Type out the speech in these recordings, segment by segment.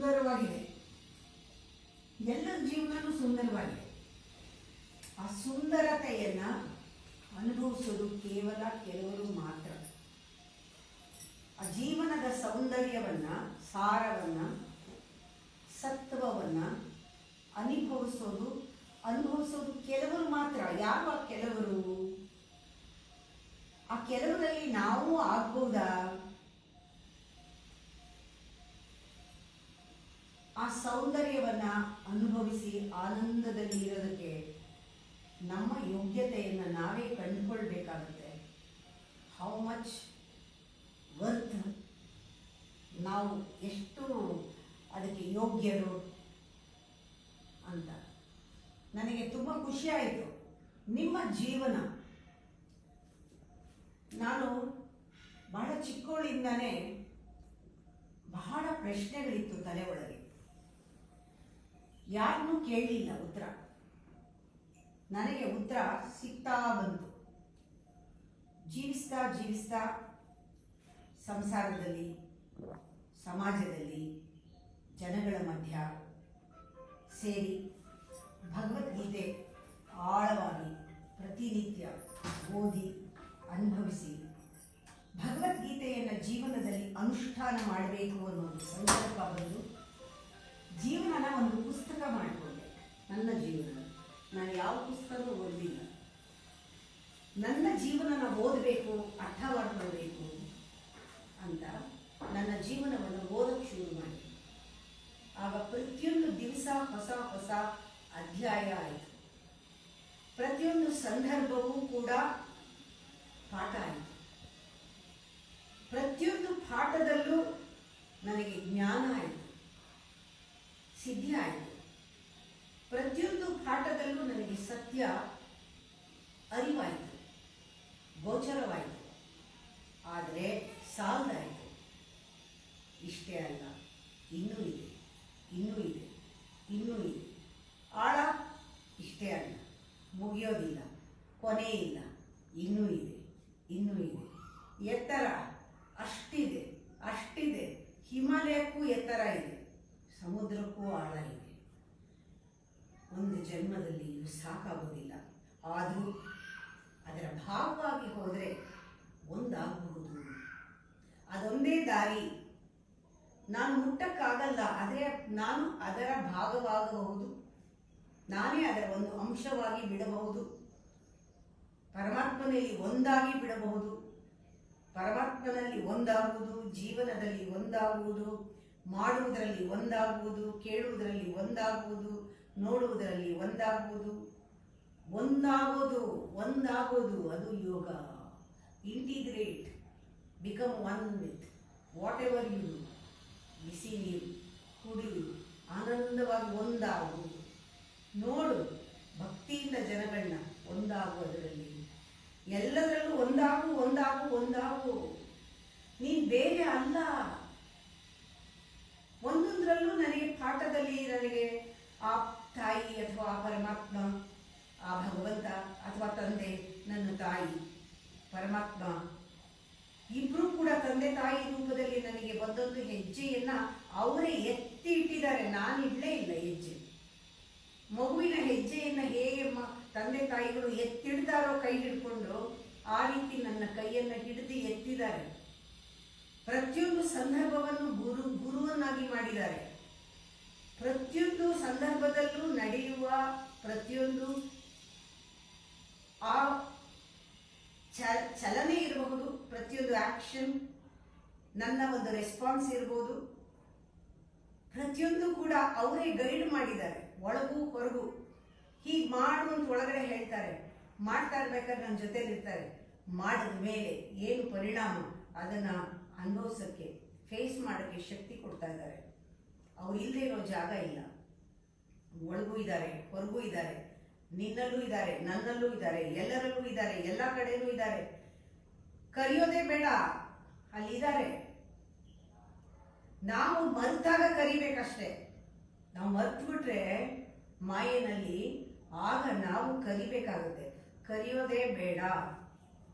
ಸುಂದರವಾಗಿದೆ. ಎಲ್ಲರ ಜೀವನನೂ ಸುಂದರವಾಗಿದೆ. ಆ ಸುಂದರತೆಯನ್ನು ಅನುಭವಿಸೋದು ಕೇವಲ ಕೆಲವರು ಮಾತ್ರ. ಆ ಜೀವನದ ಸೌಂದರ್ಯವನ್ನು, ಸಾರವನ್ನು, ಸತ್ವವನ್ನು ಅನುಭವಿಸೋದು ಕೆಲವರು ಮಾತ್ರ. ಯಾವ ಕೆಲವರು? ಆ ಕೆಲವರಲ್ಲಿ ನಾವು ಆಗ್ಬೋದಾ? ಆ ಸೌಂದರ್ಯವನ್ನು ಅನುಭವಿಸಿ ಆನಂದದಲ್ಲಿ ಇರೋದಕ್ಕೆ ನಮ್ಮ ಯೋಗ್ಯತೆಯನ್ನು ನಾವೇ ಕಂಡುಕೊಳ್ಬೇಕಾಗುತ್ತೆ. ಹೌ ಮಚ್ ವರ್ತ್, ನಾವು ಎಷ್ಟು ಅದಕ್ಕೆ ಯೋಗ್ಯರು ಅಂತ. ನನಗೆ ತುಂಬ ಖುಷಿ ಆಯಿತು. ನಿಮ್ಮ ಜೀವನ, ನಾನು ಬಹಳ ಚಿಕ್ಕವಳಿಂದಾನೇ ಬಹಳ ಪ್ರಶ್ನೆಗಳಿತ್ತು ತಲೆ ಒಳಗೆ. ಯಾರನ್ನೂ ಕೇಳಲಿಲ್ಲ ಉತ್ತರ. ನನಗೆ ಉತ್ತರ ಸಿಗ್ತಾ ಬಂತು. ಜೀವಿಸ್ತಾ ಸಂಸಾರದಲ್ಲಿ, ಸಮಾಜದಲ್ಲಿ, ಜನಗಳ ಮಧ್ಯ ಸೇರಿ ಭಗವದ್ಗೀತೆ ಆಳವಾಗಿ ಪ್ರತಿನಿತ್ಯ ಓದಿ ಅನುಭವಿಸಿ ಭಗವದ್ಗೀತೆಯನ್ನು ಜೀವನದಲ್ಲಿ ಅನುಷ್ಠಾನ ಮಾಡಬೇಕು ಅನ್ನೋದು ಸಂಕಲ್ಪ ಬಂದು ಜೀವನನ ಒಂದು ಪುಸ್ತಕ ಮಾಡಿಕೊಂಡೆ. ನನ್ನ ಜೀವನ, ನಾನು ಯಾವ ಪುಸ್ತಕನೂ ಓದಿಲ್ಲ. ನನ್ನ ಜೀವನನ ಓದಬೇಕು, ಅರ್ಥ ಮಾಡ್ಕೊಳ್ಬೇಕು ಅಂತ ನನ್ನ ಜೀವನವನ್ನು ಓದಕ್ಕೆ ಶುರು ಮಾಡಿ. ಆಗ ಪ್ರತಿಯೊಂದು ದಿವಸ ಹೊಸ ಅಧ್ಯಾಯ ಆಯಿತು. ಪ್ರತಿಯೊಂದು ಸಂದರ್ಭವೂ ಕೂಡ ಪಾಠ ಆಯಿತು. ಪ್ರತಿಯೊಂದು ಪಾಠದಲ್ಲೂ ನನಗೆ ಜ್ಞಾನ ಆಯಿತು, ಸಿದ್ಧಿ ಆಯಿತು. ಪ್ರತಿಯೊಂದು ಪಾಠದಲ್ಲೂ ನನಗೆ ಸತ್ಯ ಅರಿವಾಯಿತು, ಗೋಚರವಾಯಿತು. ಆದರೆ ಸಾಲದಾಯಿತು. ಇಷ್ಟೇ ಅಲ್ಲ, ಇನ್ನೂ ಇದೆ. ಆಳ ಇಷ್ಟೇ ಅಲ್ಲ, ಮುಗಿಯೋದಿಲ್ಲ, ಕೊನೆ ಇಲ್ಲ. ಇನ್ನೂ ಇದೆ. ಎತ್ತರ ಅಷ್ಟಿದೆ. ಹಿಮಾಲಯಕ್ಕೂ ಎತ್ತರ ಇದೆ, ಸಮುದ್ರಕ್ಕೂ ಆಳ ಇದೆ. ಒಂದು ಜನ್ಮದಲ್ಲಿ ಇದು ಸಾಕಾಗೋದಿಲ್ಲ. ಆದರೂ ಅದರ ಭಾಗವಾಗಿ ಹೋದರೆ ಒಂದಾಗಬಹುದು. ಅದೊಂದೇ ದಾರಿ. ನಾನು ಮುಟ್ಟಕ್ಕಾಗಲ್ಲ, ಆದರೆ ನಾನು ಅದರ ಭಾಗವಾಗಬಹುದು. ನಾನೇ ಅದರ ಒಂದು ಅಂಶವಾಗಿ ಬಿಡಬಹುದು. ಪರಮಾತ್ಮನಲ್ಲಿ ಒಂದಾಗಿ ಬಿಡಬಹುದು. ಪರಮಾತ್ಮನಲ್ಲಿ ಒಂದಾಗುವುದು, ಜೀವನದಲ್ಲಿ ಒಂದಾಗುವುದು, ಮಾಡುವುದರಲ್ಲಿ ಒಂದಾಗುವುದು, ಕೇಳುವುದರಲ್ಲಿ ಒಂದಾಗುವುದು, ನೋಡುವುದರಲ್ಲಿ ಒಂದಾಗೋದು ಅದು yoga. Integrate, become one with whatever you do. ಬಿಸಿ ನೀರು ಕುಡಿಯುವುದು, ಆನಂದವಾಗಿ ಒಂದಾಗುವುದು. ನೋಡು, ಭಕ್ತಿಯಿಂದ ಜನಗಳನ್ನ ಒಂದಾಗುವುದರಲ್ಲಿ, ಎಲ್ಲದರಲ್ಲೂ ಒಂದಾಗು. ನೀನು ಬೇರೆ ಅಲ್ಲ. ಒಂದೊಂದರಲ್ಲೂ ನನಗೆ ಪಾಠದಲ್ಲಿ ಆ ತಾಯಿ ಅಥವಾ ಆ ಪರಮಾತ್ಮ, ಆ ಭಗವಂತ ಅಥವಾ ತಂದೆ, ನನ್ನ ತಾಯಿ ಪರಮಾತ್ಮ ಇಬ್ಬರೂ ಕೂಡ ತಂದೆ ತಾಯಿ ರೂಪದಲ್ಲಿ ನನಗೆ ಒಂದೊಂದು ಹೆಜ್ಜೆಯನ್ನು ಅವರೇ ಎತ್ತಿ ಇಟ್ಟಿದ್ದಾರೆ. ನಾನು ಇಡಲೇ ಇಲ್ಲ ಹೆಜ್ಜೆ. ಮಗುವಿನ ಹೆಜ್ಜೆಯನ್ನು ಹೇಗೆ ತಂದೆ ತಾಯಿಗಳು ಎತ್ತಿಡ್ತಾರೋ ಕೈ ಹಿಡ್ಕೊಂಡು, ಆ ರೀತಿ ನನ್ನ ಕೈಯನ್ನು ಹಿಡಿದು ಎತ್ತಿದ್ದಾರೆ. ಪ್ರತಿಯೊಂದು ಸಂದರ್ಭವನ್ನು ಗುರುವನ್ನಾಗಿ ಮಾಡಿದ್ದಾರೆ. ಪ್ರತಿಯೊಂದು ಸಂದರ್ಭದಲ್ಲೂ ನಡೆಯುವ ಪ್ರತಿಯೊಂದು ಆ ಚಲನೆ ಇರಬಹುದು, ಪ್ರತಿಯೊಂದು ಆಕ್ಷನ್, ನನ್ನ ಒಂದು ರೆಸ್ಪಾನ್ಸ್ ಇರ್ಬೋದು, ಪ್ರತಿಯೊಂದು ಕೂಡ ಅವರೇ ಗೈಡ್ ಮಾಡಿದ್ದಾರೆ, ಒಳಗೂ ಹೊರಗೂ. ಹೀಗೆ ಮಾಡು ಅಂತ ಒಳಗಡೆ ಹೇಳ್ತಾರೆ, ಮಾಡ್ತಾ ಇರ್ಬೇಕಾದ್ರೆ ನನ್ನ ಜೊತೆಲಿರ್ತಾರೆ. ಮಾಡಿದ ಮೇಲೆ ಏನು ಪರಿಣಾಮ ಅದನ್ನು ಅನುಭವಿಸೋಕ್ಕೆ, ಫೇಸ್ ಮಾಡೋಕ್ಕೆ ಶಕ್ತಿ ಕೊಡ್ತಾ ಇದ್ದಾರೆ. ಅವ್ರು ಇಲ್ಲದೆ ಇರೋ ಜಾಗ ಇಲ್ಲ. ಒಳಗೂ ಇದ್ದಾರೆ, ಹೊರಗೂ ಇದ್ದಾರೆ, ನಿನ್ನಲ್ಲೂ ಇದ್ದಾರೆ, ನನ್ನಲ್ಲೂ ಇದ್ದಾರೆ, ಎಲ್ಲರಲ್ಲೂ ಇದ್ದಾರೆ, ಎಲ್ಲ ಕಡೆಯೂ ಇದ್ದಾರೆ. ಕರೆಯೋದೇ ಬೇಡ, ಅಲ್ಲಿದ್ದಾರೆ. ನಾವು ಮರೆತಾಗ ಕರಿಬೇಕಷ್ಟೆ. ನಾವು ಮರ್ತು ಬಿಟ್ರೆ ಮಾಯೆನಲ್ಲಿ, ಆಗ ನಾವು ಕರಿಬೇಕಾಗುತ್ತೆ. ಕರೆಯೋದೇ ಬೇಡ,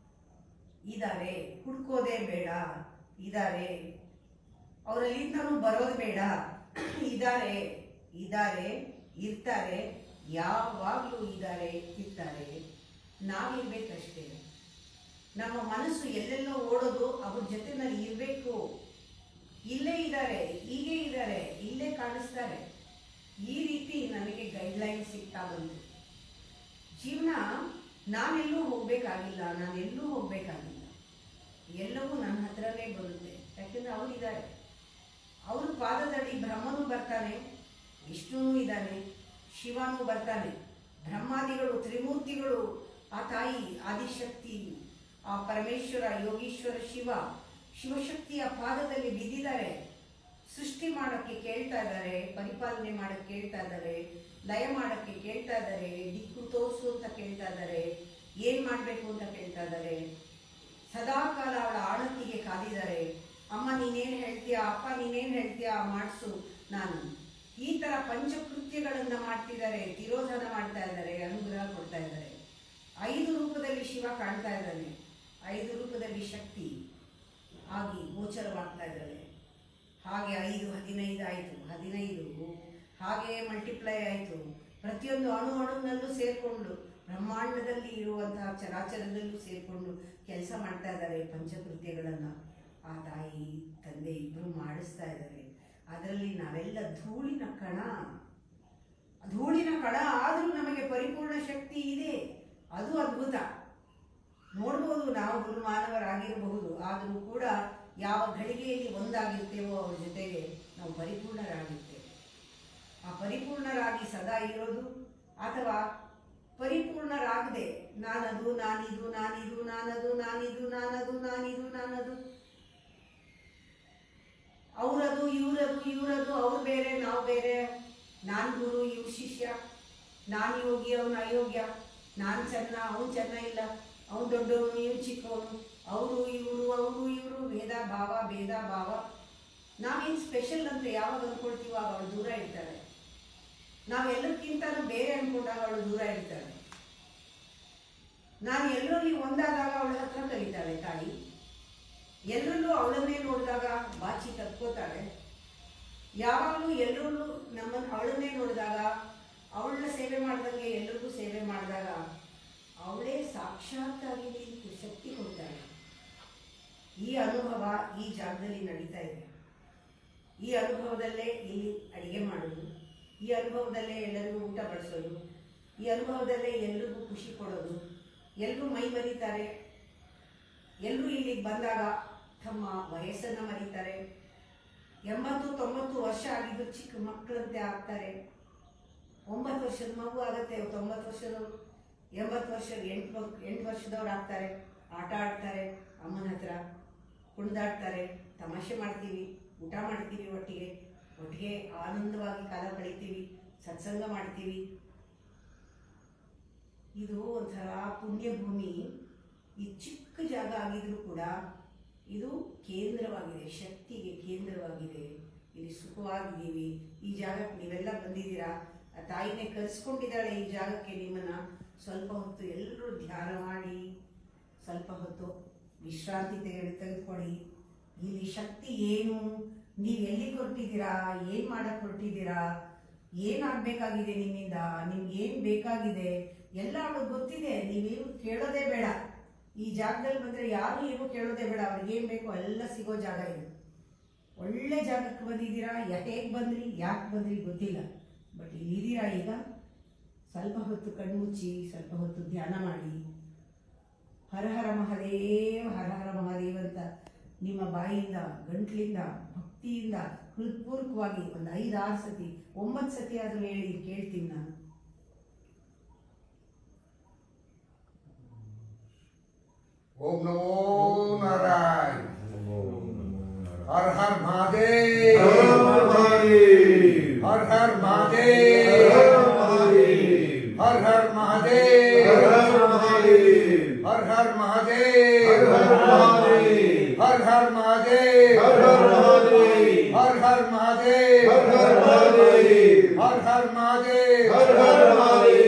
ಇದ್ದಾರೆ. ಹುಡ್ಕೋದೇ ಬೇಡ, ಇದ್ದಾರೆ. ಅವರಲ್ಲಿಂದನೂ ಬರೋದು ಬೇಡ, ಇದ್ದಾರೆ ಇದ್ದಾರೆ ಇರ್ತಾರೆ, ಯಾವಾಗಲೂ ಇದ್ದಾರೆ ಇರ್ತಾರೆ. ನಾವಿರ್ಬೇಕಷ್ಟೇ. ನಮ್ಮ ಮನಸ್ಸು ಎಲ್ಲೆಲ್ಲೋ ಓಡೋದು ಅವ್ರ ಜೊತೆನಲ್ಲಿ ಇರಬೇಕು. ಇಲ್ಲೇ ಇದ್ದಾರೆ, ಹೀಗೆ ಇದ್ದಾರೆ, ಇಲ್ಲೇ ಕಾಣಿಸ್ತಾರೆ. ಈ ರೀತಿ ನನಗೆ ಗೈಡ್ಲೈನ್ ಸಿಗ್ತಾ ಬಂತು. ಜೀವನ ನಾನೆಲ್ಲೂ ಹೋಗಬೇಕಾಗಿಲ್ಲ, ನಾನೆಲ್ಲೂ ಹೋಗಬೇಕಾಗಿಲ್ಲ, ಎಲ್ಲವೂ ನನ್ನ ಹತ್ರನೇ ಬರುತ್ತೆ. ಯಾಕೆಂದರೆ ಅವರಿದ್ದಾರೆ. ಅವ್ರ ಪಾದದಡಿ ಬ್ರಹ್ಮನೂ ಬರ್ತಾನೆ, ವಿಷ್ಣುನೂ ಇದ್ದಾನೆ, ಶಿವನೂ ಬರ್ತಾನೆ. ಬ್ರಹ್ಮಾದಿಗಳು, ತ್ರಿಮೂರ್ತಿಗಳು, ಆ ತಾಯಿ ಆದಿಶಕ್ತಿ, ಆ ಪರಮೇಶ್ವರ, ಯೋಗೀಶ್ವರ, ಶಿವಶಕ್ತಿಯ ಪಾದದಲ್ಲಿ ಬಿದ್ದಿದ್ದಾರೆ. ಸೃಷ್ಟಿ ಮಾಡೋಕ್ಕೆ ಕೇಳ್ತಾ ಇದ್ದಾರೆ, ಪರಿಪಾಲನೆ ಮಾಡೋಕ್ಕೆ ಕೇಳ್ತಾ ಇದ್ದಾರೆ, ಲಯ ಮಾಡೋಕ್ಕೆ ಕೇಳ್ತಾ ಇದ್ದಾರೆ, ದಿಕ್ಕು ತೋರಿಸು ಅಂತ ಕೇಳ್ತಾ ಇದ್ದಾರೆ, ಏನು ಮಾಡಬೇಕು ಅಂತ ಕೇಳ್ತಾ ಇದ್ದಾರೆ. ಸದಾಕಾಲ ಅವಳ ಆಣತಿಗೆ ಕಾದಿದ್ದಾರೆ. ಅಮ್ಮ ನೀನೇನು ಹೇಳ್ತೀಯಾ, ಅಪ್ಪ ನೀನೇನು ಹೇಳ್ತೀಯಾ, ಮಾಡಿಸು ನಾನು. ಈ ಥರ ಪಂಚಕೃತ್ಯಗಳನ್ನು ಮಾಡ್ತಿದ್ದಾರೆ, ತಿರೋಧನ ಮಾಡ್ತಾ ಇದ್ದಾರೆ, ಅನುಗ್ರಹ ಕೊಡ್ತಾ ಇದ್ದಾರೆ. 5 ರೂಪದಲ್ಲಿ ಶಿವ ಕಾಣ್ತಾ ಇದ್ದಾನೆ, 5 ರೂಪದಲ್ಲಿ ಶಕ್ತಿ ಆಗಿ ಗೋಚರವಾಗ್ತಾ ಇದ್ದಾಳೆ. ಹಾಗೆ 5, 15 ಆಯಿತು, 15 ಹಾಗೆ ಮಲ್ಟಿಪ್ಲೈ ಆಯಿತು. ಪ್ರತಿಯೊಂದು ಅಣುನಲ್ಲೂ ಸೇರಿಕೊಂಡು, ಬ್ರಹ್ಮಾಂಡದಲ್ಲಿ ಇರುವಂತಹ ಚರಾಚರದಲ್ಲೂ ಸೇರಿಕೊಂಡು ಕೆಲಸ ಮಾಡ್ತಾ ಇದ್ದಾರೆ. ಪಂಚಕೃತ್ಯಗಳನ್ನು ಆ ತಾಯಿ ತಂದೆ ಇಬ್ಬರು ಮಾಡಿಸ್ತಾ ಇದ್ದಾರೆ. ಅದರಲ್ಲಿ ನಾವೆಲ್ಲ ಧೂಳಿನ ಕಣ ಆದರೂ ನಮಗೆ ಪರಿಪೂರ್ಣ ಶಕ್ತಿ ಇದೆ. ಅದು ಅದ್ಭುತ. ನೋಡ್ಬೋದು, ನಾವು ಗುರುಮಾನವರಾಗಿರಬಹುದು, ಆದರೂ ಕೂಡ ಯಾವ ಘಳಿಗೆಯಲ್ಲಿ ಒಂದಾಗಿರ್ತೇವೋ ಅವ್ರ ಜೊತೆಗೆ ನಾವು ಪರಿಪೂರ್ಣರಾಗಿರ್ತೇವೆ. ಆ ಪರಿಪೂರ್ಣರಾಗಿ ಸದಾ ಇರೋದು, ಅಥವಾ ಪರಿಪೂರ್ಣರಾಗದೆ ನಾನದು, ನಾನಿದು, ನಾನಿದು, ನಾನದು, ನಾನಿದು, ನಾನದು, ನಾನಿದು, ನಾನದು, ಅವರದು, ಇವರದು, ಅವ್ರು ಬೇರೆ, ನಾವು ಬೇರೆ, ನಾನು ಗುರು, ಇವ್ರು ಶಿಷ್ಯ, ನಾನು ಯೋಗಿ, ಅವನು ಅಯೋಗ್ಯ, ನಾನು ಚೆನ್ನ, ಅವನು ಚೆನ್ನ ಇಲ್ಲ, ಅವನು ದೊಡ್ಡವನು, ಇವ್ರು ಚಿಕ್ಕವನು, ಅವರು ಇವರು, ಭೇದ ಭಾವ. ನಾವೇನು ಸ್ಪೆಷಲ್ ಅಂತ ಯಾವಾಗ ಅಂದ್ಕೊಳ್ತೀವೋ ಆಗ ಅವಳು ದೂರ ಇರ್ತಾಳೆ. ನಾವೆಲ್ಲಕ್ಕಿಂತಲೂ ಬೇರೆ ಅಂದ್ಕೊಂಡಾಗ ಅವಳು ದೂರ ಇರ್ತಾಳೆ. ನಾನು ಎಲ್ಲರಲ್ಲಿ ಒಂದಾದಾಗ ಅವಳ ಹತ್ರ ಕರೀತಾಳೆ ತಾಯಿ. ಎಲ್ಲರಲ್ಲೂ ಅವಳನ್ನೇ ನೋಡಿದಾಗ ಬಾಚಿ ತಕ್ಕೋತಾಳೆ. ಯಾವಾಗಲೂ ಎಲ್ಲರಲ್ಲೂ ಅವಳನ್ನೇ ನೋಡಿದಾಗ, ಅವಳನ್ನ ಸೇವೆ ಮಾಡಿದಂಗೆ ಎಲ್ಲರಿಗೂ ಸೇವೆ ಮಾಡಿದಾಗ ಅವಳೇ ಸಾಕ್ಷಾತ್ತಾಗಿ ಶಕ್ತಿ ಕೊಡ್ತಾಳೆ. ಈ ಅನುಭವ ಈ ಜಾಗದಲ್ಲಿ ನಡೀತಾ ಇದೆ. ಈ ಅನುಭವದಲ್ಲೇ ಇಲ್ಲಿ ಅಡಿಗೆ ಮಾಡೋದು, ಈ ಅನುಭವದಲ್ಲೇ ಎಲ್ಲರಿಗೂ ಊಟ ಬಡಿಸೋದು, ಈ ಅನುಭವದಲ್ಲೇ ಎಲ್ರಿಗೂ ಖುಷಿ ಕೊಡೋದು. ಎಲ್ಲರೂ ಮೈ ಮರೀತಾರೆ. ಎಲ್ಲರೂ ಇಲ್ಲಿಗೆ ಬಂದಾಗ ತಮ್ಮ ವಯಸ್ಸನ್ನು ಮರೀತಾರೆ. 80-90 ವರ್ಷ ಆಗಿದ್ದು ಚಿಕ್ಕ ಮಕ್ಕಳಂತೆ ಆಗ್ತಾರೆ. 9 ವರ್ಷದ ಮಗು ಆಗುತ್ತೆ, 90 ವರ್ಷದವರು, 80 ವರ್ಷದ 8 ವರ್ಷದವ್ರು ಆಗ್ತಾರೆ. ಆಟ ಆಡ್ತಾರೆ, ಅಮ್ಮನ ಹತ್ರ ಕುಣಿದಾಡ್ತಾರೆ, ತಮಾಷೆ ಮಾಡ್ತೀವಿ, ಊಟ ಮಾಡ್ತೀವಿ, ಒಟ್ಟಿಗೆ ಆನಂದವಾಗಿ ಕಾಲ ಕಳೀತೀವಿ, ಸತ್ಸಂಗ ಮಾಡ್ತೀವಿ. ಇದು ಒಂಥರ ಪುಣ್ಯಭೂಮಿ. ಈ ಚಿಕ್ಕ ಜಾಗ ಆಗಿದ್ರೂ ಕೂಡ ಇದು ಕೇಂದ್ರವಾಗಿದೆ, ಶಕ್ತಿಗೆ ಕೇಂದ್ರವಾಗಿದೆ. ಇಲ್ಲಿ ಸುಖವಾಗಿದ್ದೀವಿ. ಈ ಜಾಗಕ್ಕೆ ನೀವೆಲ್ಲ ಬಂದಿದ್ದೀರಾ, ಆ ತಾಯಿನೇ ಕರೆಸ್ಕೊಂಡಿದ್ದಾಳೆ ಈ ಜಾಗಕ್ಕೆ ನಿಮ್ಮನ್ನು. ಸ್ವಲ್ಪ ಹೊತ್ತು ಎಲ್ಲರೂ ಧ್ಯಾನ ಮಾಡಿ, ಸ್ವಲ್ಪ ಹೊತ್ತು ವಿಶ್ರಾಂತಿ ತೆಗೆದುಕೊಳ್ಳಿ. ಇಲ್ಲಿ ಶಕ್ತಿ ಏನು, ನೀವು ಎಲ್ಲಿ ಕೊಟ್ಟಿದ್ದೀರಾ, ಏನು ಮಾಡಕ್ಕೆ ಹೊರಟಿದ್ದೀರಾ, ಏನಾಗಬೇಕಾಗಿದೆ ನಿಮ್ಮಿಂದ, ನಿಮ್ಗೆ ಏನು ಬೇಕಾಗಿದೆ ಎಲ್ಲ ಅವಳಿಗೆ ಗೊತ್ತಿದೆ. ನೀವೇನು ಕೇಳೋದೇ ಬೇಡ. ಈ ಜಾಗದಲ್ಲಿ ಬಂದರೆ ಯಾರು ಏನು ಕೇಳೋದೇ ಬೇಡ. ಅವ್ರಿಗೇನು ಬೇಕೋ ಎಲ್ಲ ಸಿಗೋ ಜಾಗ ಇದು. ಒಳ್ಳೆ ಜಾಗಕ್ಕೆ ಬಂದಿದ್ದೀರಾ. ಹೇಗೆ ಬಂದ್ರಿ, ಯಾಕೆ ಬಂದ್ರಿ ಗೊತ್ತಿಲ್ಲ, ಬಟ್ ಇಲ್ಲಿದ್ದೀರಾ. ಈಗ ಸ್ವಲ್ಪ ಹೊತ್ತು ಕಣ್ಮುಚ್ಚಿ, ಸ್ವಲ್ಪ ಹೊತ್ತು ಧ್ಯಾನ ಮಾಡಿ. ಹರ ಹರ ಮಹಾದೇವ, ಹರ ಹರ ಮಹಾದೇವ ಅಂತ ನಿಮ್ಮ ಬಾಯಿಯಿಂದ, ಗಂಟ್ಲಿಂದ, ಭಕ್ತಿಯಿಂದ, ಹೃತ್ಪೂರ್ವಕವಾಗಿ ಒಂದು 5-6 ಸತಿ, 9 ಸತಿ ಆದರೂ ಹೇಳಿ, ಕೇಳ್ತೀನಿ ನಾನು. ಓಂ ನಮೋ ನಾರಾಯಣ. ಹರ ಹರ ಮಹಾದೇವ, ಹರ ಹರ ಮಹಾದೇವ, ಹರ ಹರ ಮಹಾದೇವ, ಹರ ಹರ ಮಹಾದೇವ, ಹರ ಹರ ಮಹಾದೇವ, ಹರ ಹರ ಮಹಾದೇವ, ಹರ ಹರ ಮಹಾದೇವ.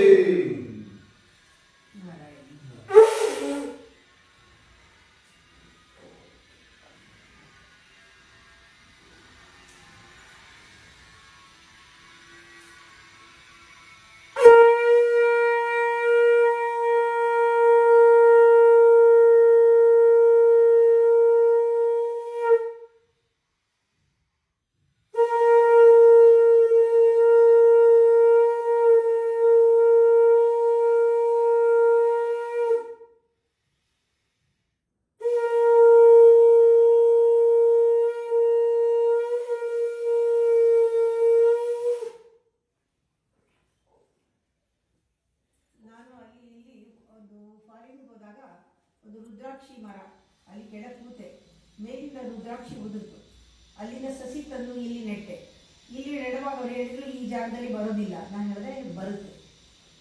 ಅವ್ರು ಹೇಳಿದ್ರು ಈ ಜಾಗದಲ್ಲಿ ಬರೋದಿಲ್ಲ. ನಾನು ಹೇಳಿದೆ ಬರುತ್ತೆ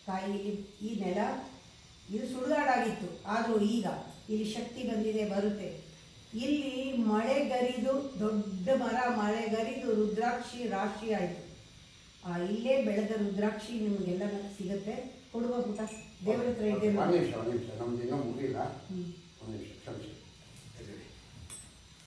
ತಾಯಿ, ಈ ನೆಲ ಇದು ಸುಡುಗಾಡಾಗಿತ್ತು, ಆದರೂ ಈಗ ಇಲ್ಲಿ ಶಕ್ತಿ ಬಂದಿದೆ, ಬರುತ್ತೆ. ಇಲ್ಲಿ ಮಳೆಗರಿದು ದೊಡ್ಡ ಮರ ಮಳೆಗರಿದು ರುದ್ರಾಕ್ಷಿ ರಾಶಿ ಆಯಿತು. ಇಲ್ಲೇ ಬೆಳೆದ ರುದ್ರಾಕ್ಷಿ ನಿಮಗೆಲ್ಲ ಸಿಗುತ್ತೆ. ಕೊಡುವ ಪುಟ ದೇವರ ಹತ್ರ ಇದ್ದೇವೆ. ಒಂದು ನಿಮಿಷ ನಮ್ದು ಇನ್ನೂ ಮುಗಿಲ್ಲ. ಒಂದು ನಿಮಿಷ